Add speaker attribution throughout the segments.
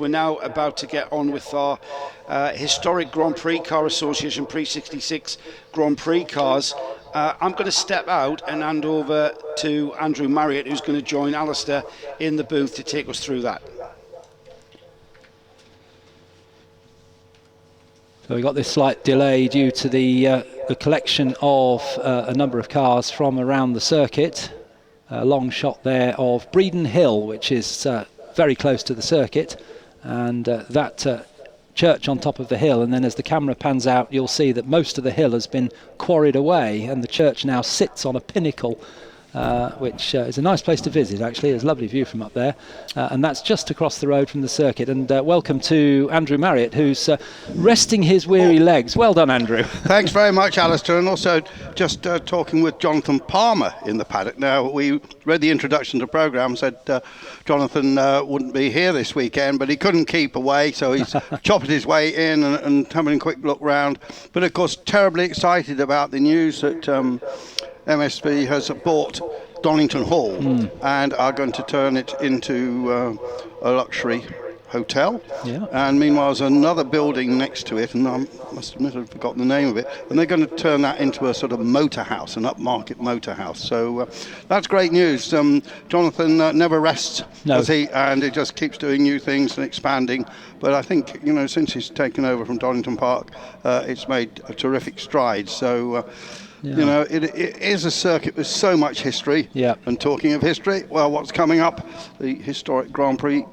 Speaker 1: We're now about to get on with our historic Grand Prix Car Association Prix 66 Grand Prix cars. I'm going to step out and hand over to Andrew Marriott, who's going to join Alistair in the booth to take us through that.
Speaker 2: So we got this slight delay due to the collection of a number of cars from around the circuit. A long shot there of Breeden Hill, which is very close to the circuit, and that church on top of the hill, and then as the camera pans out you'll see that most of the hill has been quarried away and the church now sits on a pinnacle, which is a nice place to visit actually. There's a lovely view from up there, and that's just across the road from the circuit. And welcome to Andrew Marriott, who's resting his weary legs. Well done, Andrew.
Speaker 3: Thanks very much, Alistair. And also just talking with Jonathan Palmer in the paddock. Now, we read the introduction to the programme, said Jonathan wouldn't be here this weekend, but he couldn't keep away, so he's chopped his way in and having a quick look round. But of course, terribly excited about the news that MSV has bought Donington Hall and are going to turn it into a luxury hotel. Yeah. And meanwhile, there's another building next to it, and I must admit I've forgotten the name of it, and they're going to turn that into a sort of motor house, an upmarket motor house. So that's great news. Jonathan never rests, does he? And it just keeps doing new things and expanding. But I think, you know, since he's taken over from Donington Park, it's made a terrific stride. So you know, it is a circuit with so much history. Yeah. And talking of history, well, what's coming up? The historic Grand Prix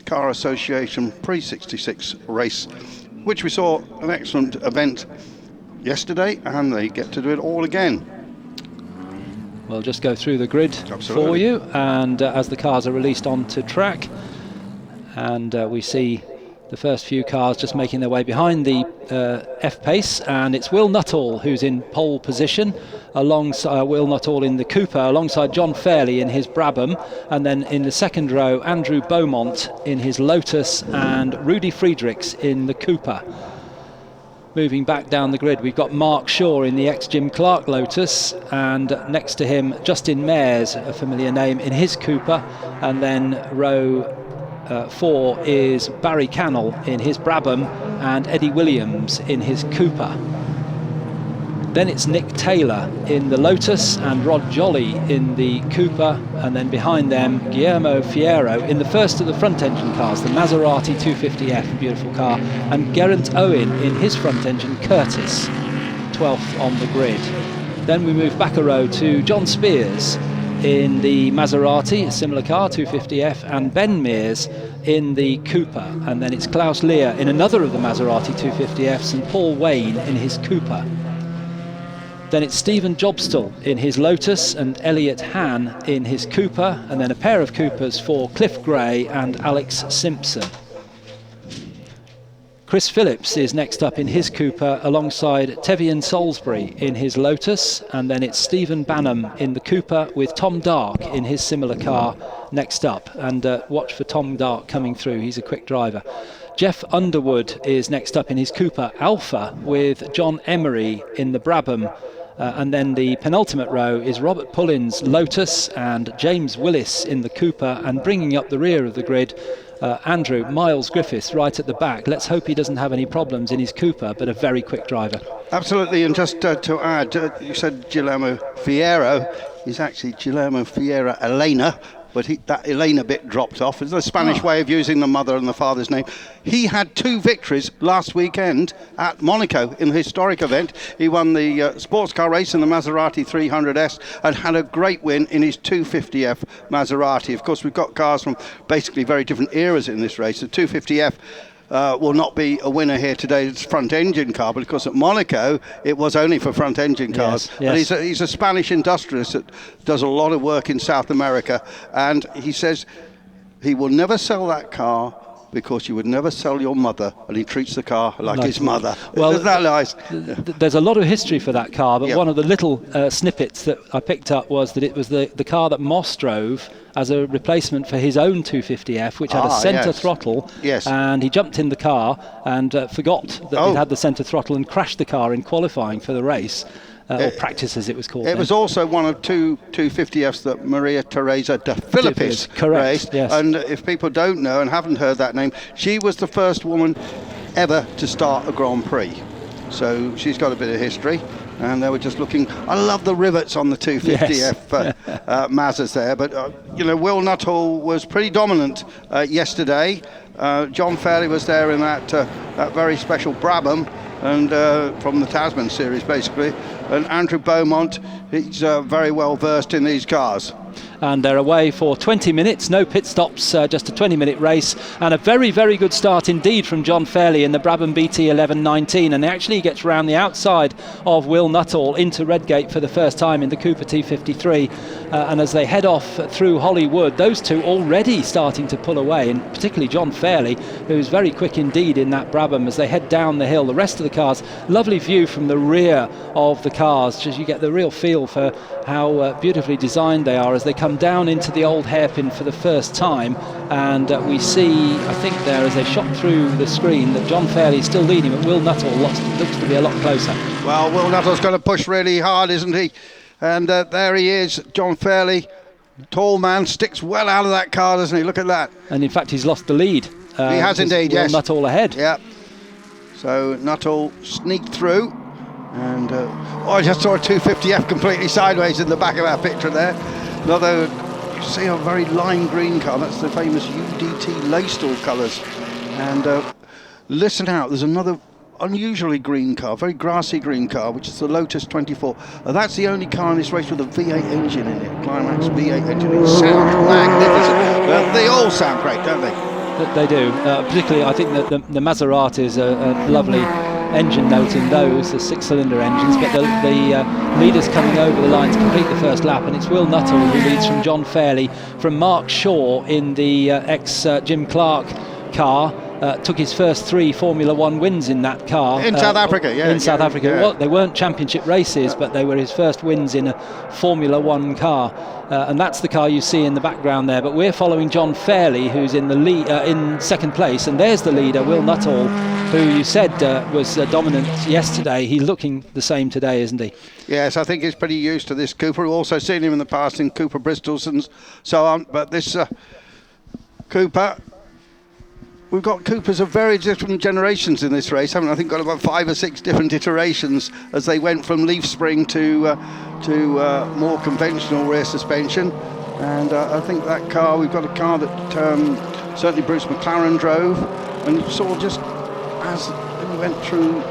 Speaker 3: Car Association Prix 66 race, which we saw an excellent event yesterday, and they get to do it all again.
Speaker 2: We'll just go through the grid for you, and as the cars are released onto track, and we see the first few cars just making their way behind the F-Pace, and it's Will Nuttall who's in pole position, alongside Will Nuttall in the Cooper, alongside John Fairley in his Brabham, and then in the second row Andrew Beaumont in his Lotus and Rudy Friedrichs in the Cooper. Moving back down the grid, we've got Mark Shaw in the ex-Jim Clark Lotus, and next to him Justin Mayers, a familiar name, in his Cooper, and then row 4 is Barry Cannell in his Brabham and Eddie Williams in his Cooper. Then it's Nick Taylor in the Lotus and Rod Jolly in the Cooper, and then behind them Guillermo Fierro in the first of the front engine cars, the Maserati 250F, beautiful car, and Geraint Owen in his front engine Curtis, 12th on the grid. Then we move back a row to John Spears in the Maserati, a similar car, 250F, and Ben Mears in the Cooper. And then it's Klaus Lear in another of the Maserati 250Fs and Paul Wayne in his Cooper. Then it's Stephen Jobstall in his Lotus and Elliot Hahn in his Cooper, and then a pair of Coopers for Cliff Gray and Alex Simpson. Chris Phillips is next up in his Cooper alongside Tevian Salisbury in his Lotus, and then it's Stephen Banham in the Cooper with Tom Dark in his similar car next up. And watch for Tom Dark coming through, he's a quick driver. Jeff Underwood is next up in his Cooper Alpha with John Emery in the Brabham. And then the penultimate row is Robert Pullin's Lotus and James Willis in the Cooper, and bringing up the rear of the grid, Andrew Miles Griffiths right at the back. Let's hope he doesn't have any problems in his Cooper, but a very quick driver. Absolutely, and just to add, you said Guillermo Fierro. He's actually Guillermo Fiera Elena, but that Elena bit dropped off. It's the Spanish way of using the mother and the father's name. He had 2 victories last weekend at Monaco in the historic event. He won the sports car race in the Maserati 300S and had a great win in his 250F Maserati. Of course, we've got cars from basically very different eras in this race. The 250F will not be a winner here today. It's front engine car, but of course at Monaco it was only for front engine cars. Yes. And he's a Spanish industrialist that does a lot of work in South America, and he says he will never sell that car because you would never sell your mother, and he treats the car like his mother. Well, isn't that nice? There's a lot of history for that car, but one of the little snippets that I picked up was that it was the car that Moss drove as a replacement for his own 250F, which had a centre throttle, and he jumped in the car and forgot that it had the centre throttle and crashed the car in qualifying for the race. or practice as it was called.
Speaker 3: It was also one of two 250Fs that Maria Teresa de Filippis raced.
Speaker 2: Yes.
Speaker 3: And if people don't know and haven't heard that name, she was the first woman ever to start a Grand Prix. So she's got a bit of history. And they were just looking. I love the rivets on the 250F Mazdas there. But, Will Nuttall was pretty dominant yesterday. John Fairley was there in that very special Brabham, and from the Tasman series, basically. And Andrew Beaumont, he's very well versed in these cars.
Speaker 2: And they're away for 20 minutes, no pit stops, just a 20-minute race, and a very, very good start indeed from John Fairley in the Brabham BT 1119, and actually gets round the outside of Will Nuttall into Redgate for the first time in the Cooper T53, and as they head off through Hollywood, those two already starting to pull away, and particularly John Fairley, who's very quick indeed in that Brabham as they head down the hill. The rest of the cars, lovely view from the rear of the cars, just you get the real feel for how beautifully designed they are as they come down into the old hairpin for the first time, and we see, I think there as they shot through the screen, that John Fairley is still leading, but Will Nuttall looks to be a lot closer.
Speaker 3: Well, Will Nuttall's going to push really hard, isn't he? And there he is, John Fairley, tall man, sticks well out of that car, doesn't he? Look at that.
Speaker 2: And in fact, he's lost the lead.
Speaker 3: He has indeed,
Speaker 2: Will
Speaker 3: yes.
Speaker 2: Nuttall ahead.
Speaker 3: Yeah. So Nuttall sneaked through. And I just saw a 250F completely sideways in the back of our picture there. Another, you see a very lime green car. That's the famous UDT Laystall colours. And listen out, there's another unusually green car, very grassy green car, which is the Lotus 24. That's the only car in this race with a V8 engine in it, Climax V8 engine. It sounds magnificent. They all sound great, don't they?
Speaker 2: They do. Particularly, I think that the Maserati is a lovely engine note in those, the 6-cylinder engines, but the leaders coming over the line to complete the first lap, and it's Will Nuttall who leads from John Fairley, from Mark Shaw in the ex-Jim Clark car. Took his first 3 Formula 1 wins in that car.
Speaker 3: In South Africa, yeah.
Speaker 2: In South Africa.
Speaker 3: Yeah.
Speaker 2: Well, they weren't championship races, but they were his first wins in a Formula 1 car. And that's the car you see in the background there. But we're following John Fairley, who's in the lead, in second place. And there's the leader, Will Nuttall, who you said was dominant yesterday. He's looking the same today, isn't he?
Speaker 3: Yes, I think he's pretty used to this Cooper. We've also seen him in the past in Cooper Bristols and so on. But this Cooper... We've got Coopers of very different generations in this race, haven't we? I think got about 5 or 6 different iterations as they went from leaf spring to more conventional rear suspension. And I think that car, we've got a car that certainly Bruce McLaren drove, and you saw just as we went through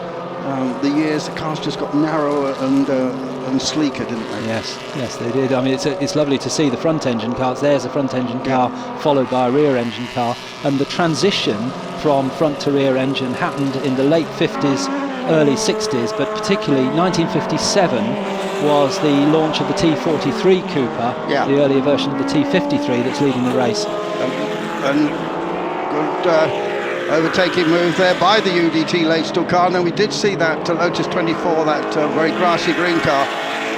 Speaker 3: the years, the cars just got narrower and sleeker, didn't they?
Speaker 2: Yes, they did. I mean, it's lovely to see the front engine cars. There's a front engine car followed by a rear engine car, and the transition from front to rear engine happened in the late 50s, early 60s, but particularly 1957 was the launch of the T43 Cooper, the earlier version of the T53 that's leading the race.
Speaker 3: And good overtaking move there by the UDT Laystall car. And then we did see that Lotus 24, that very grassy green car,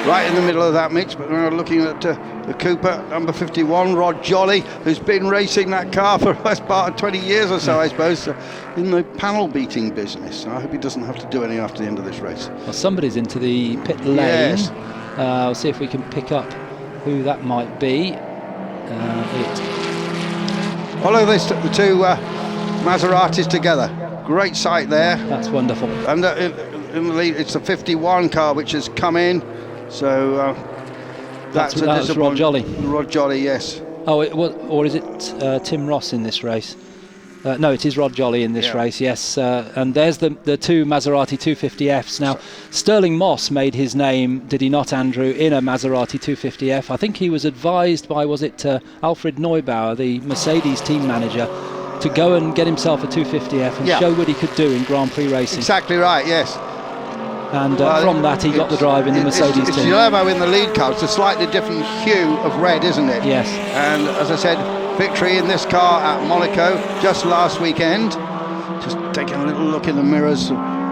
Speaker 3: right in the middle of that mix. But we're looking at the Cooper, number 51, Rod Jolly, who's been racing that car for the best part of 20 years or so, I suppose, in the panel beating business. I hope he doesn't have to do any after the end of this race.
Speaker 2: Well, somebody's into the pit lane.
Speaker 3: Yes.
Speaker 2: We'll see if we can pick up who that might be.
Speaker 3: Follow this, the two Maseratis together. Great sight there.
Speaker 2: That's wonderful.
Speaker 3: And in the lead, it's a 51 car which has come in. So that's
Speaker 2: Rod Jolly.
Speaker 3: Rod Jolly, yes.
Speaker 2: Oh, or is it Tim Ross in this race? No, it is Rod Jolly in this race, yes. And there's the two Maserati 250Fs. Now, Sterling Moss made his name, did he not, Andrew, in a Maserati 250F. I think he was advised by, was it Alfred Neubauer, the Mercedes team manager, to go and get himself a 250F and show what he could do in Grand Prix racing.
Speaker 3: Exactly right, yes.
Speaker 2: And from that he got the drive in the Mercedes
Speaker 3: it's
Speaker 2: team.
Speaker 3: Guillermo in the lead car. It's a slightly different hue of red, isn't it?
Speaker 2: Yes.
Speaker 3: And as I said, victory in this car at Monaco just last weekend. Just taking a little look in the mirrors.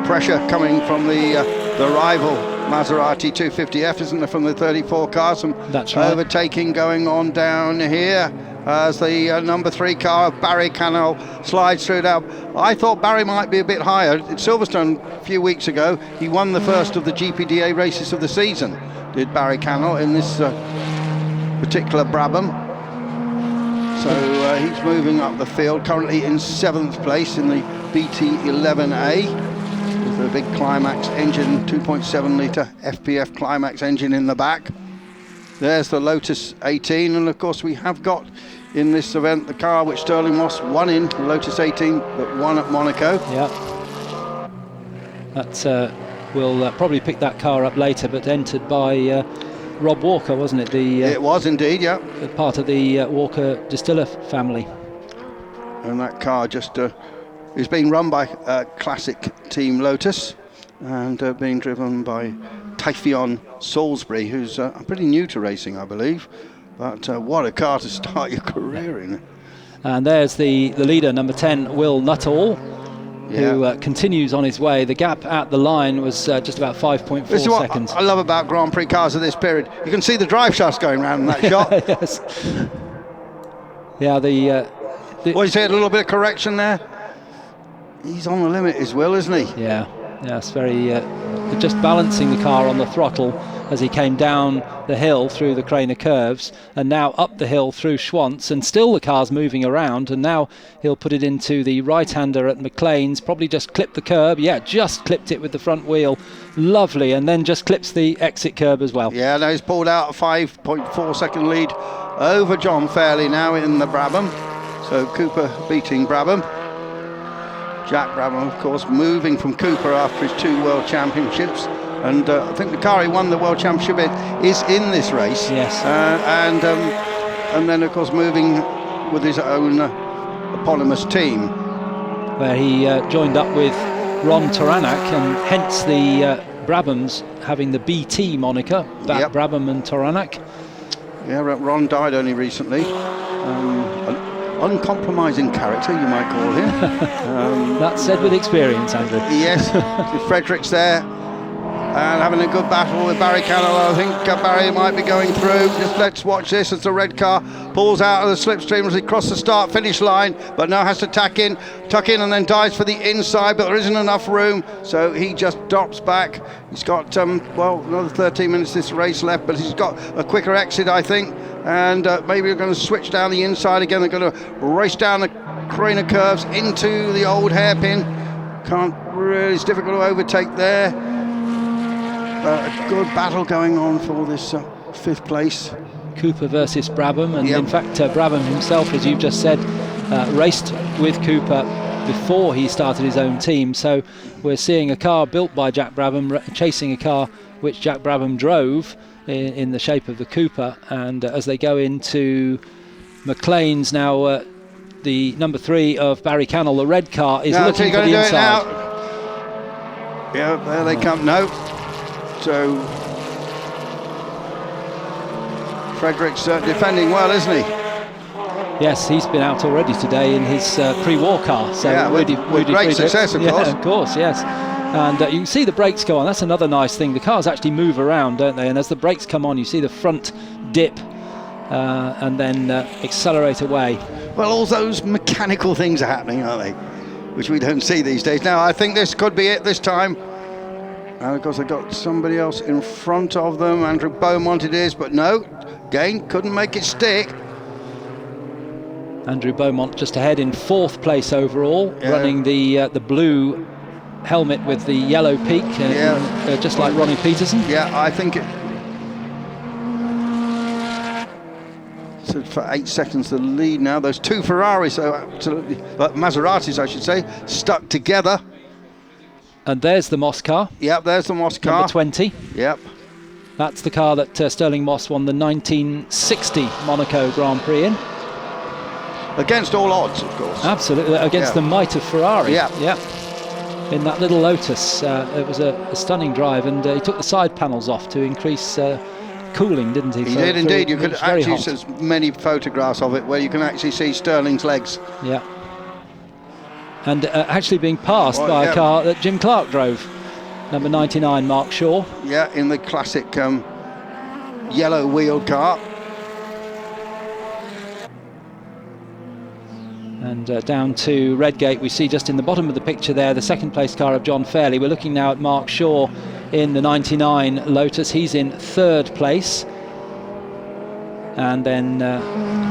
Speaker 3: Pressure coming from the rival Maserati 250F, isn't there, from the 34 cars? Some
Speaker 2: That's right.
Speaker 3: overtaking going on down here. as the number 3 car of Barry Cannell slides through now. I thought Barry might be a bit higher. At Silverstone a few weeks ago, he won the first of the GPDA races of the season, did Barry Cannell, in this particular Brabham. So he's moving up the field, currently in 7th place in the BT11A, with the big Climax engine, 2.7 litre FPF Climax engine in the back. There's the Lotus 18, and of course we have got in this event the car which Stirling Moss won in, Lotus 18, but won at Monaco.
Speaker 2: Yeah. That we'll probably pick that car up later, but entered by Rob Walker, wasn't it?
Speaker 3: It was indeed, yeah.
Speaker 2: Part of the Walker Distiller family.
Speaker 3: And that car just is being run by Classic Team Lotus, and being driven by Typhion Salisbury, who's pretty new to racing, I believe. But what a car to start your career in.
Speaker 2: And there's the leader, number 10, Will Nuttall, who continues on his way. The gap at the line was just about 5.4
Speaker 3: this is what
Speaker 2: seconds.
Speaker 3: I love about Grand Prix cars of this period. You can see the drive shafts going round in that shot.
Speaker 2: Yes. Yeah,
Speaker 3: Well, you see a little bit of correction there. He's on the limit as well, isn't he?
Speaker 2: Yeah, it's very just balancing the car on the throttle as he came down the hill through the Craner curves, and now up the hill through Schwantz, and still the car's moving around, and now he'll put it into the right-hander at McLean's, probably just clipped the curb, just clipped it with the front wheel, lovely, and then just clips the exit curb as well.
Speaker 3: Yeah, now he's pulled out a 5.4 second lead over John Fairley now in the Brabham, so Cooper beating Brabham. Jack Brabham, of course, moving from Cooper after his 2 World Championships. And I think the car he won the World Championship in is in this race.
Speaker 2: Yes.
Speaker 3: And then, of course, moving with his own eponymous team.
Speaker 2: Where he joined up with Ron Toranak, and hence the Brabhams having the BT moniker, Brabham and Toranak.
Speaker 3: Yeah, Ron died only recently. An uncompromising character, you might call him.
Speaker 2: That's said with experience, Andrew.
Speaker 3: Yes, Fredericks there, and having a good battle with Barry Cannell. I think Barry might be going through. Just let's watch this as the red car pulls out of the slipstream as he crosses the start-finish line, but now has to tuck in, and then dives for the inside, but there isn't enough room, so he just drops back. He's got, another 13 minutes this race left, but he's got a quicker exit, I think, and maybe we're going to switch down the inside again. They're going to race down the Craner curves into the old hairpin. It's difficult to overtake there. A good battle going on for this 5th place.
Speaker 2: Cooper versus Brabham, and in fact Brabham himself, as you've just said, raced with Cooper before he started his own team, so we're seeing a car built by Jack Brabham chasing a car which Jack Brabham drove in the shape of the Cooper, and as they go into McLean's now, the number 3 of Barry Cannell, the red car, is looking for the inside.
Speaker 3: Yeah, there they come. No. So Fredericks defending well, isn't he?
Speaker 2: Yes, he's been out already today in his pre-war car. So
Speaker 3: with great success, of course.
Speaker 2: Of course, yes. And you can see the brakes go on. That's another nice thing. The cars actually move around, don't they? And as the brakes come on, you see the front dip and then accelerate away.
Speaker 3: Well, all those mechanical things are happening, aren't they? Which we don't see these days. Now, I think this could be it this time. And of course, they've got somebody else in front of them. Andrew Beaumont it is, but no, again, couldn't make it stick.
Speaker 2: Andrew Beaumont just ahead in 4th place overall, running the blue helmet with the yellow peak, just like Ronnie Peterson.
Speaker 3: Yeah, I think it. So for 8 seconds the lead now. Those 2 Ferraris, so absolutely, but Maseratis, I should say, stuck together.
Speaker 2: And there's the Moss car.
Speaker 3: Yep, there's the Moss car.
Speaker 2: Number 20.
Speaker 3: Yep.
Speaker 2: That's the car that Stirling Moss won the 1960 Monaco Grand Prix in.
Speaker 3: Against all odds, of course.
Speaker 2: Absolutely, against the might of Ferrari.
Speaker 3: Yeah.
Speaker 2: In that little Lotus, it was a stunning drive, and he took the side panels off to increase cooling, didn't he?
Speaker 3: He did indeed. You could actually see many photographs of it where you can actually see Stirling's legs.
Speaker 2: Yeah. And actually being passed by a car that Jim Clark drove, number 99, Mark Shaw.
Speaker 3: Yeah, in the classic yellow wheeled car.
Speaker 2: And down to Redgate, we see just in the bottom of the picture there the second place car of John Fairley. We're looking now at Mark Shaw in the 99 Lotus. He's in third place. And then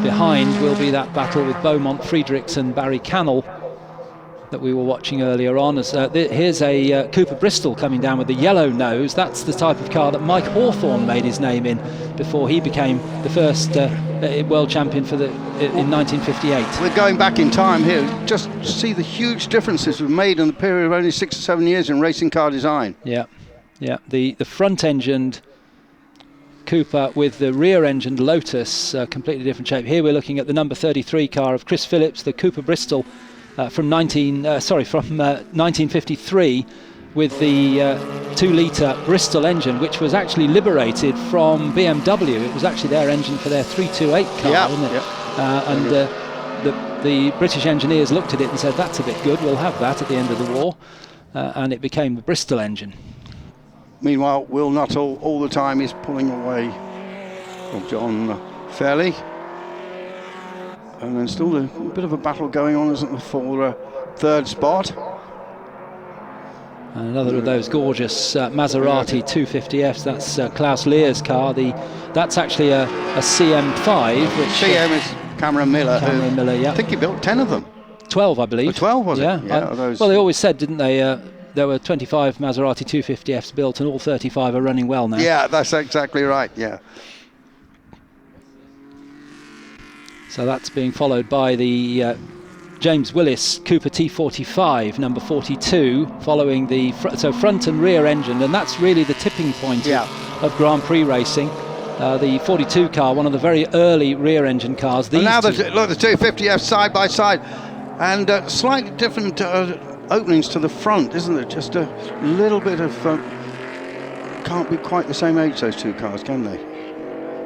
Speaker 2: behind will be that battle with Beaumont, Friedrichs and Barry Cannell that we were watching earlier on. As here's a Cooper Bristol coming down with the yellow nose. That's the type of car that Mike Hawthorne made his name in before he became the first world champion in 1958.
Speaker 3: We're going back in time here. Just see the huge differences we've made in the period of only 6 or 7 years in racing car design.
Speaker 2: Yeah, the front-engined Cooper with the rear-engined Lotus, completely different shape. Here we're looking at the number 33 car of Chris Phillips, the Cooper Bristol from 1953, with the 2-litre Bristol engine, which was actually liberated from BMW. It was actually their engine for their 328 car, wasn't it? And the British engineers looked at it and said, that's a bit good, we'll have that at the end of the war, and it became the Bristol engine.
Speaker 3: Meanwhile, Will Nuttall all the time is pulling away from John Fairley. And then still a bit of a battle going on, isn't there, for third spot.
Speaker 2: And another of those gorgeous Maserati 250Fs. That's Klaus Lear's car. That's actually a CM5. Which
Speaker 3: CM is Cameron Miller.
Speaker 2: Yeah.
Speaker 3: I think he built 10 of them.
Speaker 2: 12, I believe.
Speaker 3: 12, was it?
Speaker 2: Yeah. Well, they always said, didn't they, there were 25 Maserati 250Fs built and all 35 are running well now.
Speaker 3: Yeah, that's exactly right, yeah.
Speaker 2: So that's being followed by the James Willis Cooper T45, number 42, following the front and rear engine, and that's really the tipping point of Grand Prix racing. The 42 car, one of the very early rear engine cars.
Speaker 3: And now look, the 250F side by side, and slightly different openings to the front, isn't it? Just a little bit of can't be quite the same age, those two cars, can they?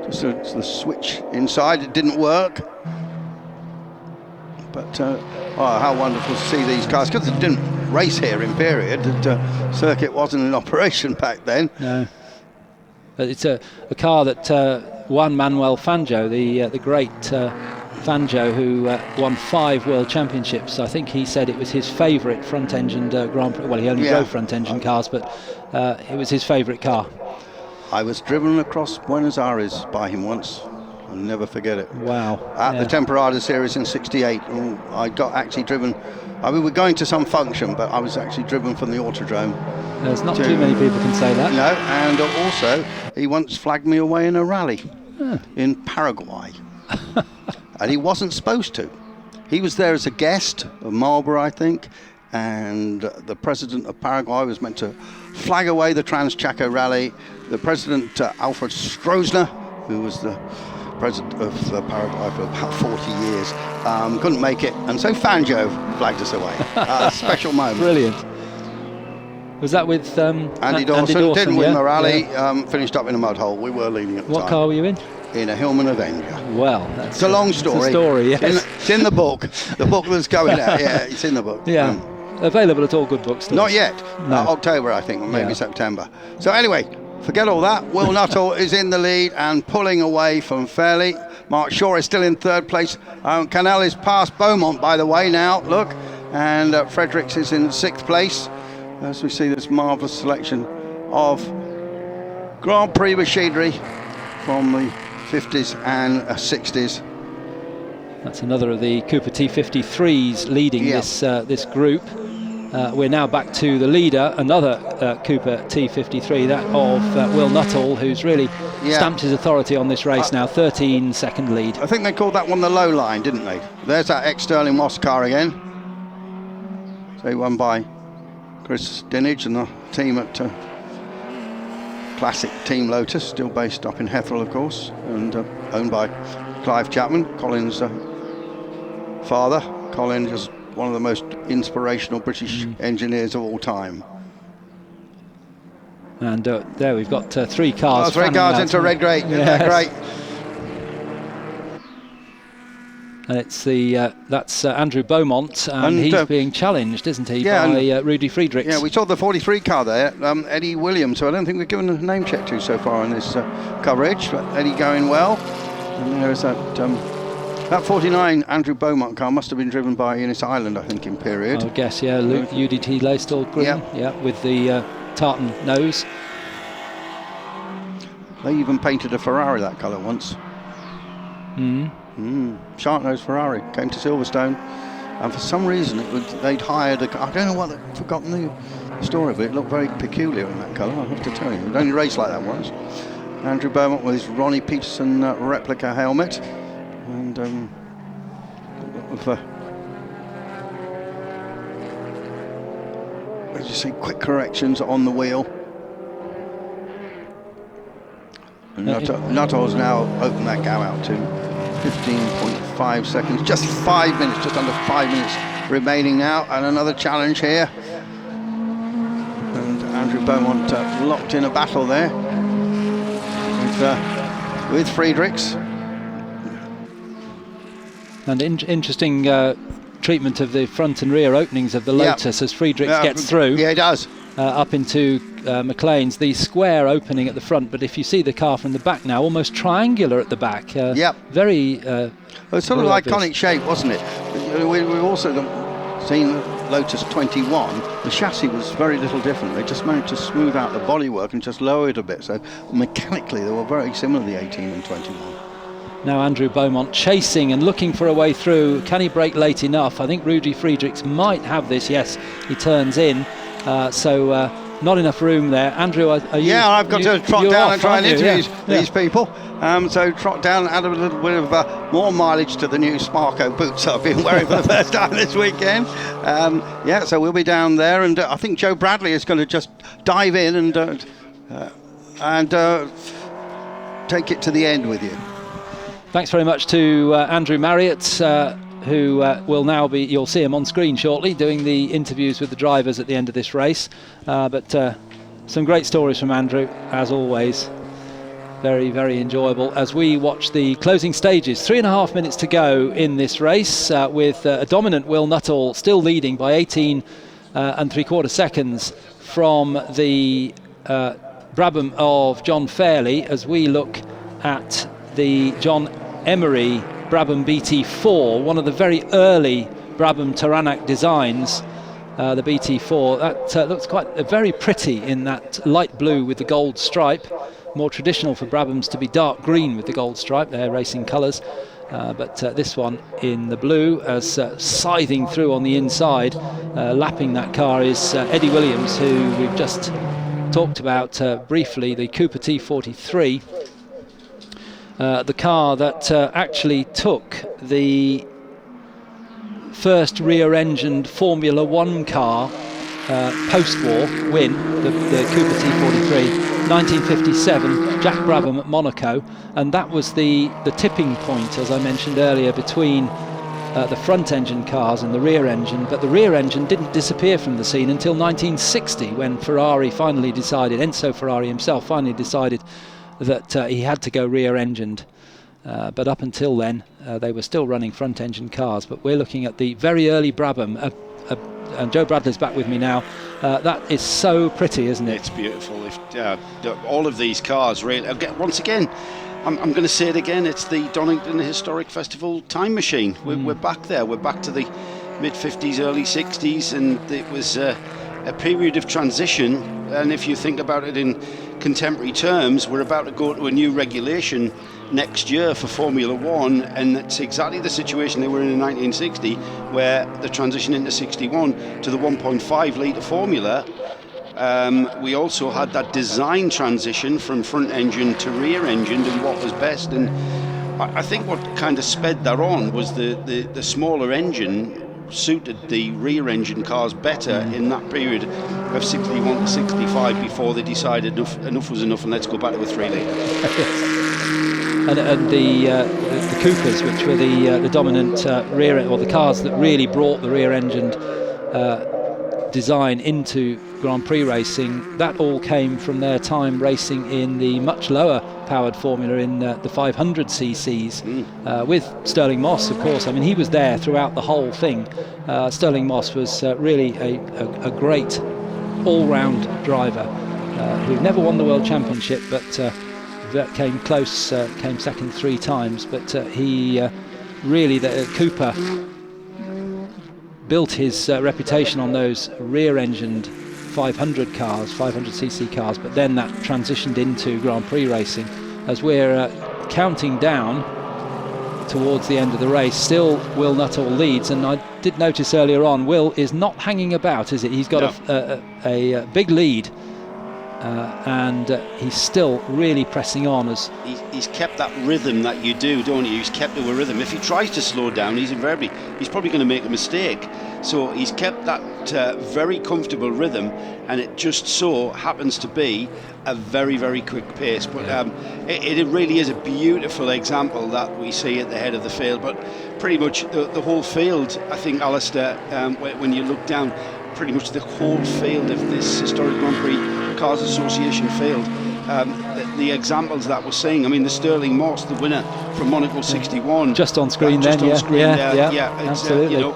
Speaker 3: Just the switch inside, it didn't work. But how wonderful to see these cars, because it didn't race here in period. The circuit wasn't in operation back then.
Speaker 2: No, but it's a car that won Manuel Fangio, the great Fangio, who won 5 world championships. I think he said it was his favourite front-engined Grand Prix. Well, he only drove front-engine cars, but it was his favourite car.
Speaker 3: I was driven across Buenos Aires by him once. I'll never forget it.
Speaker 2: Wow.
Speaker 3: At the Temporada series in '68. I got actually driven. I mean, we were going to some function, but I was actually driven from the Autodrome.
Speaker 2: There's not too many people can say that.
Speaker 3: No, and also he once flagged me away in a rally in Paraguay. And he wasn't supposed to. He was there as a guest of Marlborough, I think, and the president of Paraguay was meant to flag away the Trans-Chaco rally. The president, Alfred Stroessner, who was the president of Paraguay for about 40 years, couldn't make it, and so Fangio flagged us away. A special moment.
Speaker 2: Brilliant. Was that with
Speaker 3: Andy Dawson? Didn't win the rally, finished up in a mud hole. We were leading at the time.
Speaker 2: What car were you in?
Speaker 3: In a Hillman Avenger.
Speaker 2: Well, that's
Speaker 3: it's a long story.
Speaker 2: It's a story, yes.
Speaker 3: It's in the book. The book that's going out, it's in the book.
Speaker 2: Yeah. Available at all good bookstores.
Speaker 3: Not yet.
Speaker 2: No.
Speaker 3: October, I think, or maybe September. So anyway, forget all that. Will Nuttall is in the lead and pulling away from Fairley. Mark Shaw is still in third place. Cannell is past Beaumont, by the way, now, look. And Fredericks is in 6th place. As we see this marvellous selection of Grand Prix machinery from the 50s and 60s.
Speaker 2: That's another of the Cooper T53s leading this group. We're now back to the leader, another Cooper T53, that of Will Nuttall, who's really stamped his authority on this race now, 13-second lead.
Speaker 3: I think they called that one the low line, didn't they? There's that ex-Sterling Moss car again. So won by Chris Dinage and the team at Classic Team Lotus, still based up in Hethel, of course, and owned by Clive Chapman, Colin's father. Colin is one of the most inspirational British engineers of all time.
Speaker 2: And there we've got 3 cars.
Speaker 3: 3 cars into Redgate.
Speaker 2: Yes.
Speaker 3: Great.
Speaker 2: And it's that's Andrew Beaumont, and he's being challenged, isn't he, by Rudy Friedrichs.
Speaker 3: Yeah, we saw the 43 car there, Eddie Williams, who I don't think we've given a name check to so far in this coverage, but Eddie going well. And there's that That 49 Andrew Beaumont car must have been driven by Innes Island, I think, in period.
Speaker 2: I would guess, yeah. UDT Laystall green, yeah, with the tartan nose.
Speaker 3: They even painted a Ferrari that colour once. Shark-nosed Ferrari came to Silverstone, and for some reason they'd hired a. I don't know what, I've forgotten the story, but it looked very peculiar in that colour. I have to tell you, it only raced like that once. Andrew Beaumont with his Ronnie Peterson replica helmet, and as you see, quick corrections on the wheel. Nuttall's now opened that gap out to 15.5 seconds, just 5 minutes, just under 5 minutes remaining now, and another challenge here. And Andrew Beaumont locked in a battle there with Friedrichs.
Speaker 2: And interesting treatment of the front and rear openings of the Lotus as Friedrichs gets through.
Speaker 3: Yeah, he does.
Speaker 2: Up into McLean's, the square opening at the front, but if you see the car from the back now, almost triangular at the back. Very
Speaker 3: well, it's sort of iconic shape, wasn't it? We've also seen Lotus 21. The chassis was very little different. They just managed to smooth out the bodywork and just lower it a bit, so mechanically they were very similar, the 18 and 21.
Speaker 2: Now Andrew Beaumont chasing and looking for a way through. Can he brake late enough? I think Rudy Friedrichs might have this. Yes, he turns in. So not enough room there. Andrew, are you?
Speaker 3: Yeah, I've got to trot down and try and interview these people. So trot down and add a little bit of more mileage to the new Sparco boots I've been wearing for the first time this weekend. So we'll be down there, and I think Joe Bradley is going to just dive in and take it to the end with you.
Speaker 2: Thanks very much to Andrew Marriott, who will now be, you'll see him on screen shortly, doing the interviews with the drivers at the end of this race. But some great stories from Andrew, as always. Very, very enjoyable as we watch the closing stages. 3.5 minutes to go in this race, with a dominant Will Nuttall still leading by 18 and 3/4 seconds from the Brabham of John Fairley, as we look at the John Emery Brabham BT4, one of the very early Brabham Taranac designs. The BT4 that looks quite very pretty in that light blue with the gold stripe. More traditional for Brabhams to be dark green with the gold stripe, their racing colours, but this one in the blue, as scything through on the inside, lapping that car is Eddie Williams, who we've just talked about briefly, the Cooper T43. The car that actually took the first rear-engined Formula One car post-war win, the Cooper T43, 1957, Jack Brabham at Monaco, and that was the tipping point, as I mentioned earlier, between the front-engine cars and the rear-engine. But the rear-engine didn't disappear from the scene until 1960, when Ferrari finally decided, Enzo Ferrari himself finally decided that he had to go rear-engined. But up until then, they were still running front-engine cars. But we're looking at the very early Brabham, and Joe Bradley's back with me now. That is so pretty, isn't it?
Speaker 1: It's beautiful. All of these cars, really. Once again, I'm going to say it again, it's the Donington Historic Festival time machine. We're back there. We're back to the mid-50s, early 60s, and it was a period of transition. And if you think about it in contemporary terms, we're about to go to a new regulation next year for Formula One, and it's exactly the situation they were in 1960, where the transition into 61 to the 1.5 litre formula. We also had that design transition from front engine to rear engine and what was best, and I think what kind of sped that on was the smaller engine suited the rear engine cars better in that period of 61 to 65 before they decided enough was enough and let's go back to a 3 litre.
Speaker 2: And the Coopers, which were the dominant rear, or the cars that really brought the rear-engined design into Grand Prix racing, that all came from their time racing in the much lower powered formula in the 500 cc's with Stirling Moss, of course. I mean, he was there throughout the whole thing. Stirling Moss was really a great all-round driver who never won the World Championship, but that came close, came second 3 times, but he really that Cooper built his reputation on those rear-engined 500cc cars, but then that transitioned into Grand Prix racing. As we're counting down towards the end of the race, still Will Nuttall leads, and I did notice earlier on Will is not hanging about, is it? He's got a big lead, and he's still really pressing on. As
Speaker 1: he's kept that rhythm that you do, don't you? He's kept to a rhythm. If he tries to slow down, he's probably going to make a mistake. So he's kept that very comfortable rhythm, and it just so happens to be a very, very quick pace. But it really is a beautiful example that we see at the head of the field. But pretty much the whole field, I think, Alistair, when you look down, pretty much the whole field of this historic Grand Prix Cars Association field, the examples that we're seeing. I mean, the Sterling Moss, the winner from Monaco 61,
Speaker 2: just on screen then, absolutely.
Speaker 1: You know,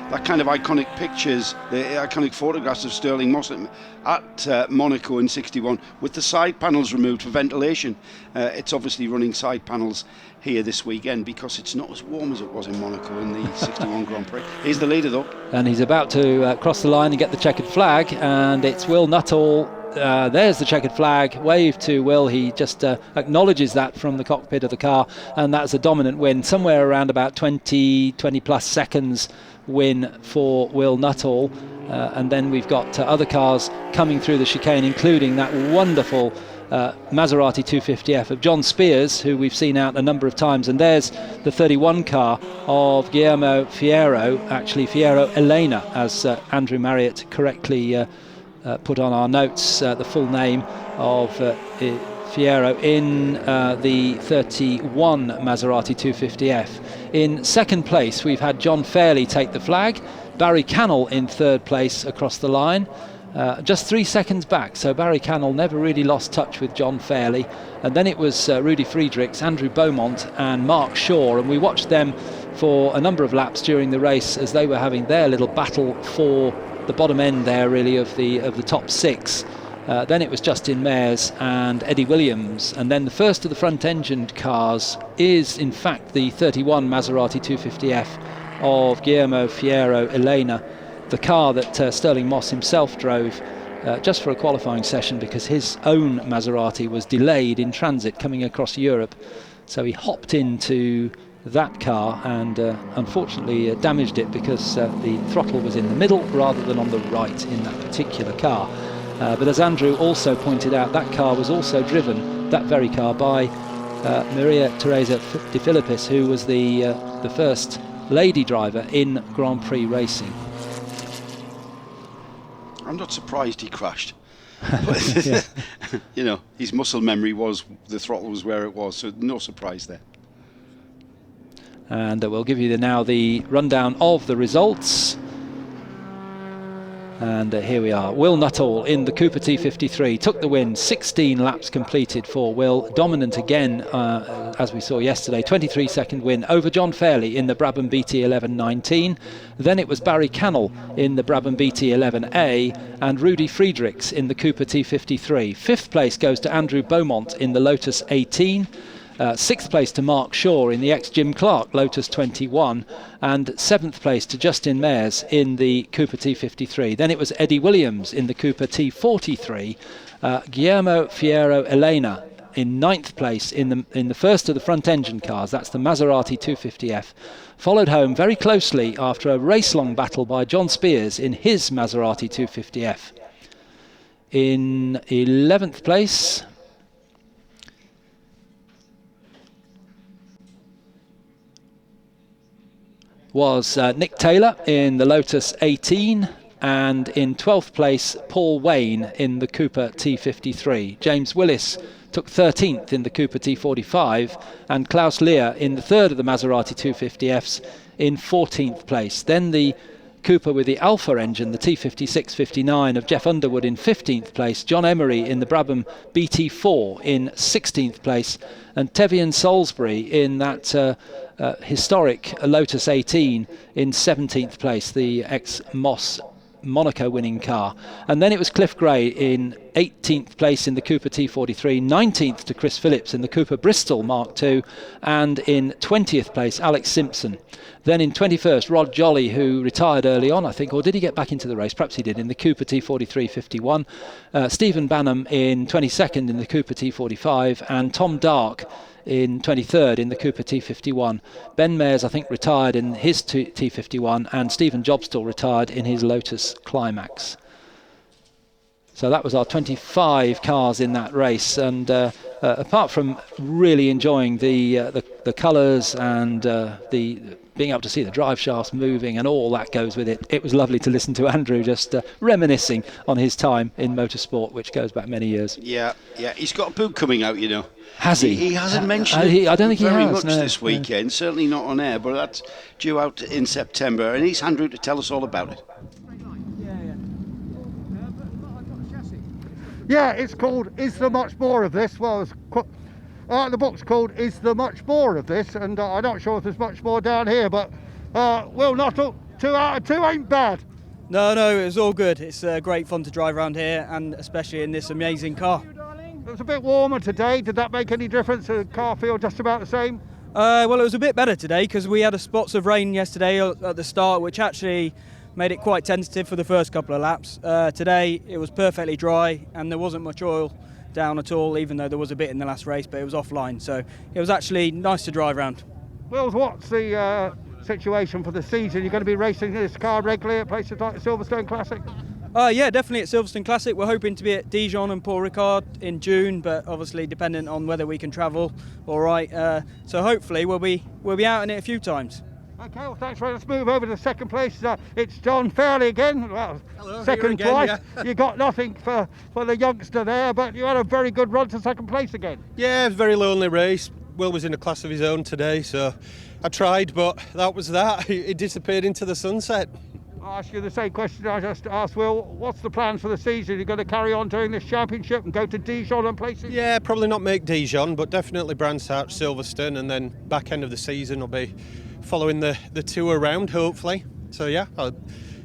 Speaker 1: that kind of iconic pictures, the iconic photographs of Sterling Moss at Monaco in 61 with the side panels removed for ventilation. It's obviously running side panels here this weekend because it's not as warm as it was in Monaco in the 61 Grand Prix. He's the leader though.
Speaker 2: And he's about to cross the line and get the checkered flag, and it's Will Nuttall. There's the checkered flag. Wave to Will. He just acknowledges that from the cockpit of the car, and that's a dominant win. Somewhere around about 20 plus seconds win for Will Nuttall. And then we've got other cars coming through the chicane, including that wonderful Maserati 250F of John Spears, who we've seen out a number of times. And there's the 31 car of Guillermo Fierro, actually Fierro Elena, as Andrew Marriott correctly put on our notes, the full name of Fierro in the 31 Maserati 250F. In second place, we've had John Fairley take the flag. Barry Cannell in third place across the line, just 3 seconds back. So Barry Cannell never really lost touch with John Fairley. And then it was Rudy Friedrichs, Andrew Beaumont and Mark Shaw. And we watched them for a number of laps during the race as they were having their little battle for the bottom end there, really, of the top six. Then it was Justin Mayers and Eddie Williams, and then the first of the front-engined cars is in fact the 31 Maserati 250F of Guillermo Fierro Elena, the car that Sterling Moss himself drove just for a qualifying session because his own Maserati was delayed in transit coming across Europe, so he hopped into that car and unfortunately damaged it because the throttle was in the middle rather than on the right in that particular car. But as Andrew also pointed out, that car was also driven, that very car, by Maria Teresa De Filippis, who was the first lady driver in Grand Prix racing.
Speaker 1: I'm not surprised he crashed. You know, his muscle memory was the throttle was where it was, so no surprise there.
Speaker 2: And we'll give you now the rundown of the results. And here we are. Will Nuttall in the Cooper T53 took the win. 16 laps completed for Will. Dominant again, as we saw yesterday. 23-second win over John Fairley in the Brabham BT 1119. Then it was Barry Cannell in the Brabham BT 11A and Rudy Friedrichs in the Cooper T53. Fifth place goes to Andrew Beaumont in the Lotus 18. Sixth place to Mark Shaw in the ex-Jim Clark Lotus 21, and seventh place to Justin Mayers in the Cooper T53. Then it was Eddie Williams in the Cooper T43, Guillermo Fierro Elena in ninth place in the first of the front-engine cars. That's the Maserati 250F. Followed home very closely after a race-long battle by John Spears in his Maserati 250F. In 11th place was Nick Taylor in the Lotus 18, and in 12th place Paul Wayne in the Cooper T53. James Willis took 13th in the Cooper T45, and Klaus Lear in the third of the Maserati 250Fs in 14th place. Then the Cooper with the Alpha engine, the T56-59 of Jeff Underwood in 15th place, John Emery in the Brabham BT4 in 16th place, and Tevian Salisbury in that historic Lotus 18 in 17th place, the ex-Moss Monaco winning car. And then it was Cliff Gray in 18th place in the Cooper T43, 19th to Chris Phillips in the Cooper Bristol Mark II, and in 20th place Alex Simpson. Then in 21st, Rod Jolly, who retired early on, I think, or did he get back into the race? Perhaps he did, in the Cooper T43 51. Stephen Banham in 22nd in the Cooper T45, and Tom Dark in 23rd in the Cooper T51. Ben Mayers, I think, retired in his T51, and Stephen Jobstall retired in his Lotus Climax. So that was our 25 cars in that race, and apart from really enjoying the colours and the being able to see the drive shafts moving and all that goes with it, it was lovely to listen to Andrew just reminiscing on his time in motorsport, which goes back many years.
Speaker 1: Yeah, he's got a book coming out, you know.
Speaker 2: Has he?
Speaker 1: He hasn't mentioned it
Speaker 2: I don't think
Speaker 1: very
Speaker 2: he has,
Speaker 1: much this weekend, certainly not on air, but that's due out in September, and he's Andrew to tell us all about it.
Speaker 4: Yeah, it's called Is There Much More of This? Well, the book's called Is There Much More of This? And I'm not sure if there's much more down here, but Will Nuttall, 2 out of 2 ain't bad.
Speaker 5: No, it was all good. It's great fun to drive around here, and especially in this amazing car.
Speaker 4: It was a bit warmer today. Did that make any difference? The car feel just about the same?
Speaker 5: Well, it was a bit better today because we had spots of rain yesterday at the start, which actually made it quite tentative for the first couple of laps. Today it was perfectly dry and there wasn't much oil down at all, even though there was a bit in the last race, but it was offline, so it was actually nice to drive around.
Speaker 4: Wills, what's the situation for the season? You're going to be racing this car regularly at places like the Silverstone Classic?
Speaker 5: Yeah, definitely at Silverstone Classic. We're hoping to be at Dijon and Paul Ricard in June, but obviously dependent on whether we can travel. All right, so hopefully we'll be out in it a few times.
Speaker 4: Okay, well, thanks, Ray. Let's move over to second place. It's John Fairley again. Well,
Speaker 6: hello,
Speaker 4: second
Speaker 6: again,
Speaker 4: twice.
Speaker 6: yeah.
Speaker 4: You got nothing for the youngster there, but you had a very good run to second place again.
Speaker 6: Yeah, it was a very lonely race. Will was in a class of his own today, so I tried, but that was that. He disappeared into the sunset.
Speaker 4: I'll ask you the same question I just asked Will. What's the plans for the season? You're going to carry on doing this championship and go to Dijon and places?
Speaker 6: Yeah, probably not make Dijon, but definitely branch out Silverstone, and then back end of the season will be following the tour around, hopefully. So yeah,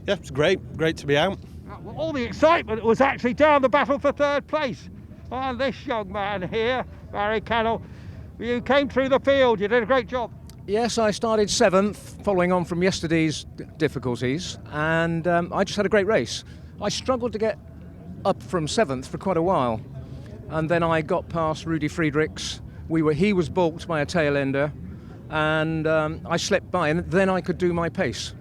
Speaker 6: it's great to be out.
Speaker 4: Well, all the excitement was actually down the battle for third place. And this young man here, Barry Cannell, you came through the field. You did a great job.
Speaker 7: Yes, I started 7th, following on from yesterday's difficulties, and I just had a great race. I struggled to get up from 7th for quite a while, and then I got past Rudy Friedrichs. He was balked by a tail ender, and I slipped by, and then I could do my pace.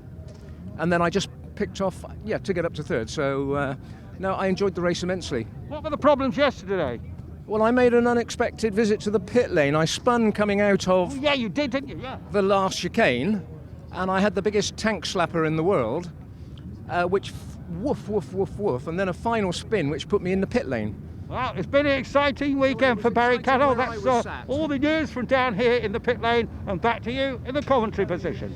Speaker 7: And then I just picked off, to get up to 3rd. So, no, I enjoyed the race immensely.
Speaker 4: What were the problems yesterday?
Speaker 7: Well, I made an unexpected visit to the pit lane. I spun coming out of
Speaker 4: Yeah, you did, didn't you? Yeah.
Speaker 7: the last chicane, and I had the biggest tank slapper in the world, which woof, woof, woof, woof, and then a final spin which put me in the pit lane.
Speaker 4: Well, it's been an exciting weekend for Barry Cannell. That's all the news from down here in the pit lane, and back to you in the commentary position.